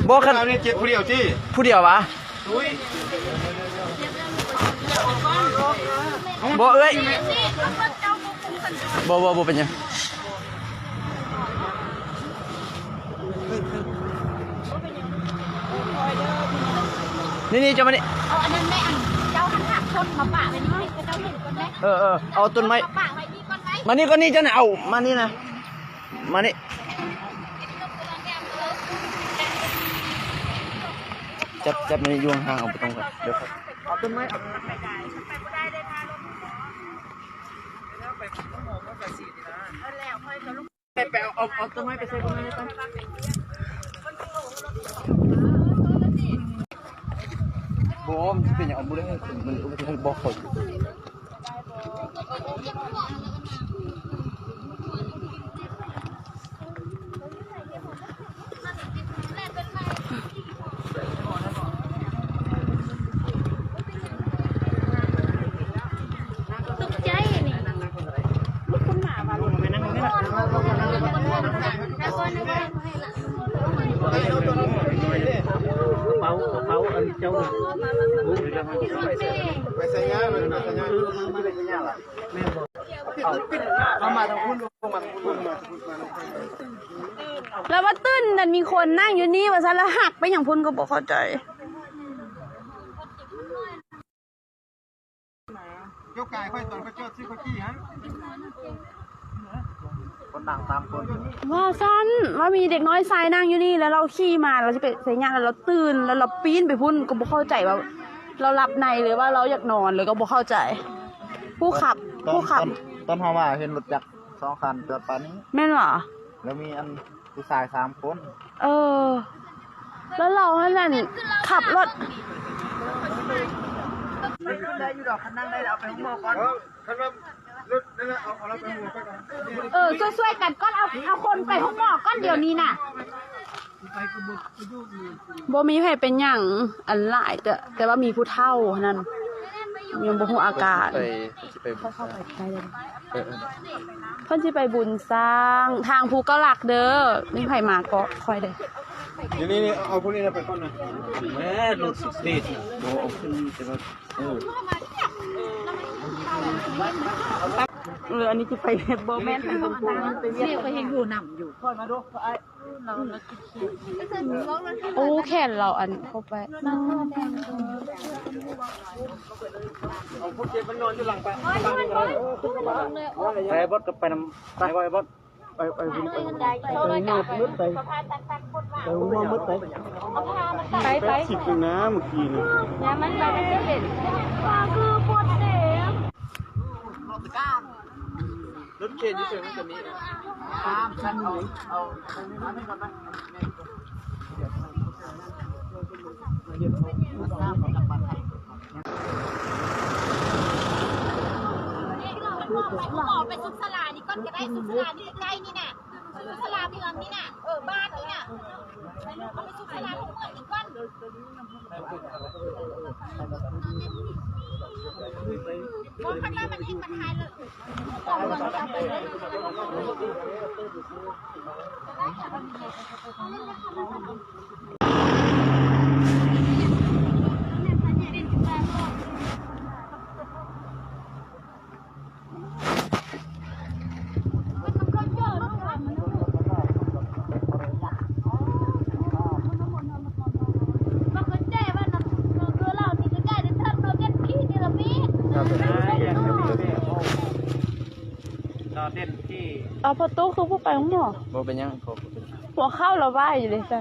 บอกคัน เราเนี่ยเจ็บผู้เดียวที่ ผู้เดียววะบอกเอ้ยบอกเป็นยังนี่จะมานี่เอาอันนั้นแม่อันเจ้าหันหักต้นมาปะไว้นี่ให้เจ้าเห็นก่อนไหมเอาต้นไม้ปะไว้นี่ก่อนไหมมานี่ก็นี่จะเอามานี่นะมานี่จับมันยวงห่างเอาไปตรงกันเดี๋ยวเอาต้นไม้ไปเอาต้นไม้ไปใส่ต้นไม้ได้ไหมบอมเป็นอย่างเอาบุได้มันให้บอกคนตกใจนี่ลูกคุณหมาบ้าลูกไปนั่งนี่ละเป้าอันเจ้าไปใส่ยาเลยนะใส่ยาไม่ได้ใส่ยาหรอแม่บอกเอามาทางคุณลงมาทางคุณมาแล้วว่าตื้นนั่นมีคนนั่งอยู่นี่ว่าซะแล้วหักไปอย่างพุ่นก็บอกเข้าใจยกกายค่อยตอนค่อยเจ้าที่ค่อยขี้ฮะคนต่างตามคนว่าสั้นว่ามีเด็กน้อยทรายนั่งอยู่นี่แล้วเราขี่มาเราจะไปใส่ยาแล้วเราตื่นแล้วเราปีนไปพุ่นก็บอกเข้าใจว่าเราหลับในหรือว่าเราอยากนอนเลยก็บอกเข้าใจผู้ขับตอนพอมาเห็นรถจักร2 คันจอดป่านนี้แม่นเหรอแล้วมีอันผู้ชาย3 คนแล้วเราให้นั่นขับรถได้อยู่ดอกคันนั่งได้เอาไปห้องหมอก่อนคันว่ารถนั่นแหละเอาเราไปห้องหมอไปก่อนช่วยกันก้อนเอาคนไปห้องหมอก้อนเดี๋ยวนี้น่ะบ่มีใครเป็นอย่างอันหลายแต่ว่ามีผู้เฒ่านั่นยังบ่ฮู้อาการเข้าไปได้เลยเพิ่นสิไปบุญสร้างทางภูเก้าหลักเด้อมีไผมาก็คอยเด้เดี๋ยวนี้เอาพวกนี้ไปก่อนนะแม่รถสุดติดโอ้เอาขึ้นแต่ว่าอันนี้จะไปบ่แม่นเป็นคนไปเรียกเขายังอยู่นำอยู่ค่อยมาดูไอ้เราโอ้แขนเราอันเข้าไปเอาพวกเจ็บมันนอนอยู่หลังไปไปบดกับไปน้ำไปบดไปวิ่งไปเงามืดไปหัวมืดไปสิบนะเมื่อกี้นี่เนี่ยมันไปได้เด่นว่าคือปวดเสียงรถเคนอยู่เฉยๆตัวนี้ตามฉันเอาตรงนี้มาให้ก่อนนะหมอไปซุกสลานี่ก้อนก็ได้ซุกสลานี่ใกล้นี่น่ะซุกสลาเมืองนี่น่ะบ้านนี่น่ะเอาไปซุกสลาของเมืองอีกก้อนมองข้างหน้ามันเองมันหายเลยบอกว่าจะไปเด่นที่เอาประตูคือผู้ไปของหมอบ่เป็นยังหัวเข้าเราไหวอยู่เลยจ้ะ